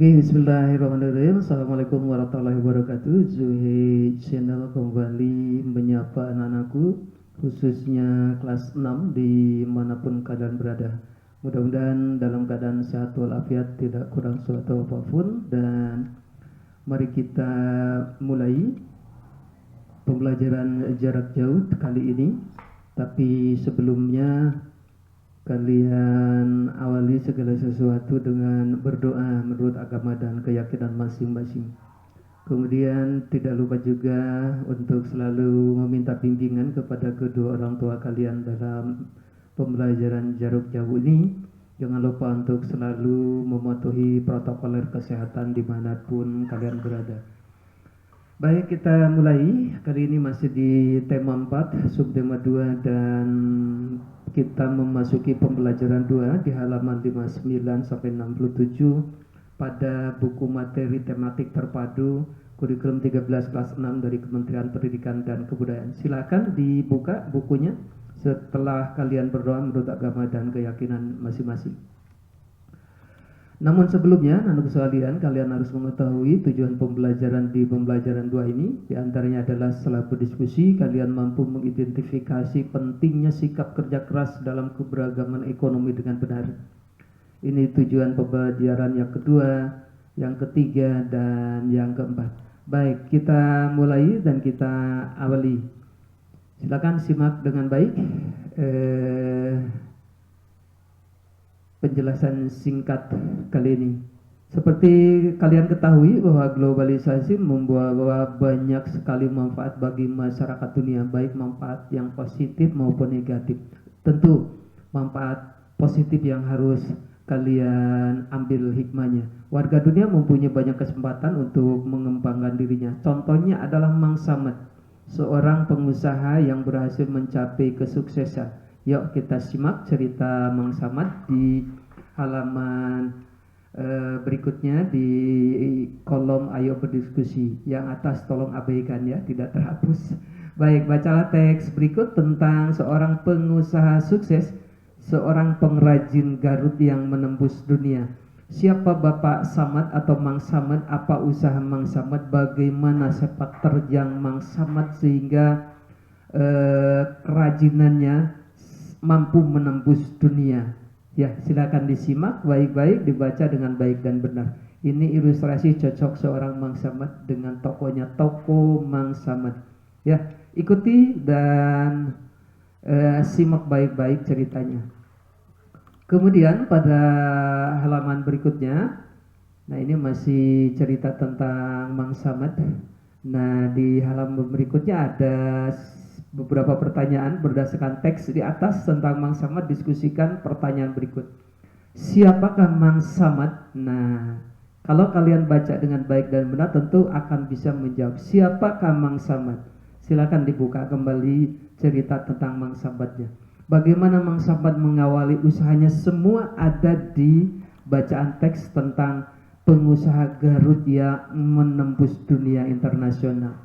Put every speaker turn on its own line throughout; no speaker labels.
Oke, bismillahirrahmanirrahim. Assalamualaikum warahmatullahi wabarakatuh. Zuhi Channel kembali menyapa anak-anakku, khususnya kelas 6 dimanapun kalian berada. Mudah-mudahan dalam keadaan sehat walafiat, tidak kurang suatu apapun. Dan mari kita mulai pembelajaran jarak jauh kali ini. Tapi sebelumnya kalian awali segala sesuatu dengan berdoa menurut agama dan keyakinan masing-masing. Kemudian tidak lupa juga untuk selalu meminta bimbingan kepada kedua orang tua kalian dalam pembelajaran jarak jauh ini. Jangan lupa untuk selalu mematuhi protokol kesehatan dimanapun kalian berada. Baik, kita mulai. Kali ini masih di tema 4, subtema 2, dan kita memasuki pembelajaran 2 di halaman 59 sampai 67 pada buku materi tematik terpadu kurikulum 13 kelas 6 dari Kementerian Pendidikan dan Kebudayaan. Silakan dibuka bukunya setelah kalian berdoa menurut agama dan keyakinan masing-masing. Namun sebelumnya, anak sekalian, kalian harus mengetahui tujuan pembelajaran di pembelajaran 2 ini. Di antaranya adalah setelah berdiskusi, kalian mampu mengidentifikasi pentingnya sikap kerja keras dalam keberagaman ekonomi dengan benar. Ini tujuan pembelajaran yang kedua, yang ketiga, dan yang keempat. Baik, kita mulai dan kita awali. Silakan simak dengan baik penjelasan singkat kali ini. Seperti kalian ketahui bahwa globalisasi membawa banyak sekali manfaat bagi masyarakat dunia, baik manfaat yang positif maupun negatif. Tentu manfaat positif yang harus kalian ambil hikmahnya. Warga dunia mempunyai banyak kesempatan untuk mengembangkan dirinya. Contohnya adalah Mang Samad, seorang pengusaha yang berhasil mencapai kesuksesan. Yuk kita simak cerita Mang Samad di halaman berikutnya di kolom ayo berdiskusi. Yang atas tolong abaikan ya, tidak terhapus. Baik, bacalah teks berikut tentang seorang pengusaha sukses, seorang pengrajin Garut yang menembus dunia. Siapa Bapak Samad atau Mang Samad? Apa usaha Mang Samad? Bagaimana sepak terjang Mang Samad sehingga kerajinannya mampu menembus dunia? Ya, silakan disimak baik-baik, dibaca dengan baik dan benar. Ini ilustrasi cocok seorang Mang Samad dengan tokohnya, toko Mang Samad. Ya, ikuti dan simak baik-baik ceritanya. Kemudian pada halaman berikutnya, nah ini masih cerita tentang Mang Samad. Nah, di halaman berikutnya ada beberapa pertanyaan berdasarkan teks di atas tentang Mang Samad. Diskusikan pertanyaan berikut. Siapakah Mang Samad? Nah, kalau kalian baca dengan baik dan benar tentu akan bisa menjawab siapakah Mang Samad. Silakan dibuka kembali cerita tentang Mang Samadnya. Bagaimana Mang Samad mengawali usahanya, semua ada di bacaan teks tentang pengusaha Garut yang menembus dunia internasional.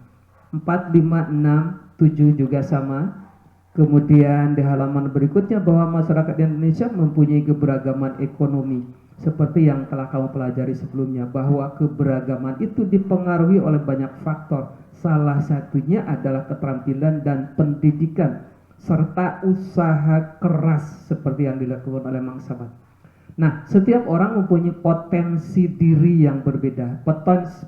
4, 5, 6, 7 juga sama. Kemudian di halaman berikutnya bahwa masyarakat Indonesia mempunyai keberagaman ekonomi. Seperti yang telah kamu pelajari sebelumnya, bahwa keberagaman itu dipengaruhi oleh banyak faktor. Salah satunya adalah keterampilan dan pendidikan serta usaha keras seperti yang dilakukan oleh Mang Samad. Nah, setiap orang mempunyai potensi diri yang berbeda.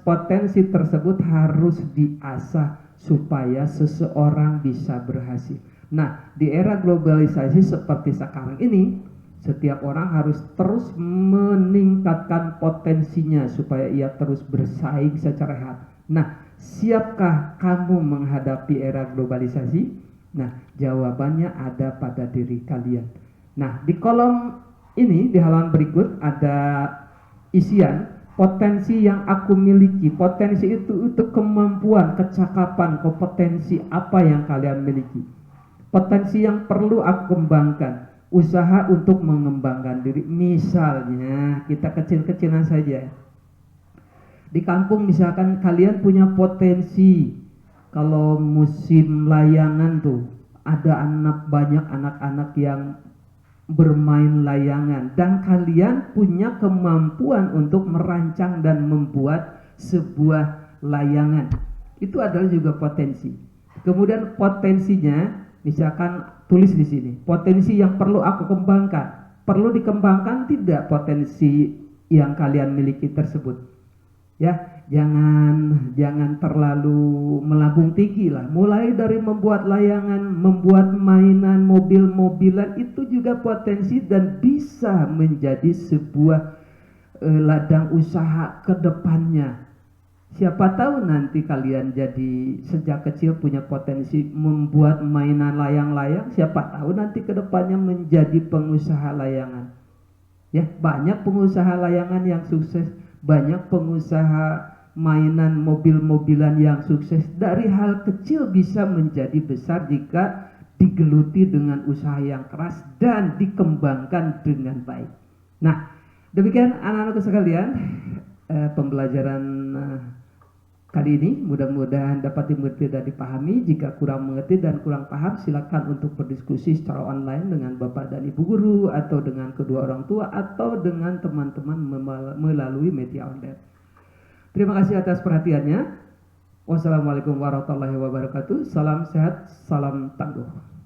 Potensi tersebut harus diasah supaya seseorang bisa berhasil. Nah, di era globalisasi seperti sekarang ini, setiap orang harus terus meningkatkan potensinya supaya ia terus bersaing secara sehat. Nah, siapkah kamu menghadapi era globalisasi? Nah, jawabannya ada pada diri kalian. Nah, di kolom ini di halaman berikut ada isian potensi yang aku miliki. Potensi itu kemampuan, kecakapan, kompetensi apa yang kalian miliki. Potensi yang perlu aku kembangkan. Usaha untuk mengembangkan diri. Misalnya kita kecil-kecilan saja. Di kampung misalkan kalian punya potensi. Kalau musim layangan tuh ada banyak anak-anak yang bermain layangan dan kalian punya kemampuan untuk merancang dan membuat sebuah layangan. Itu adalah juga potensi. Kemudian potensinya, misalkan tulis di sini, potensi yang perlu aku kembangkan. Perlu dikembangkan tidak potensi yang kalian miliki tersebut? Ya, jangan terlalu melambung tinggi lah. Mulai dari membuat layangan, membuat mainan, mobil-mobilan, itu juga potensi dan bisa menjadi sebuah ladang usaha ke depannya. Siapa tahu nanti kalian jadi sejak kecil punya potensi membuat mainan layang-layang, siapa tahu nanti ke depannya menjadi pengusaha layangan. Ya, banyak pengusaha layangan yang sukses, banyak pengusaha mainan mobil-mobilan yang sukses. Dari hal kecil bisa menjadi besar jika digeluti dengan usaha yang keras dan dikembangkan dengan baik. Nah, demikian anak-anakku sekalian, pembelajaran kali ini mudah-mudahan dapat dimengerti dan dipahami. Jika kurang mengerti dan kurang paham, silakan untuk berdiskusi secara online dengan Bapak dan Ibu guru, atau dengan kedua orang tua, atau dengan teman-teman melalui media online. Terima kasih atas perhatiannya. Wassalamualaikum warahmatullahi wabarakatuh. Salam sehat, salam tangguh.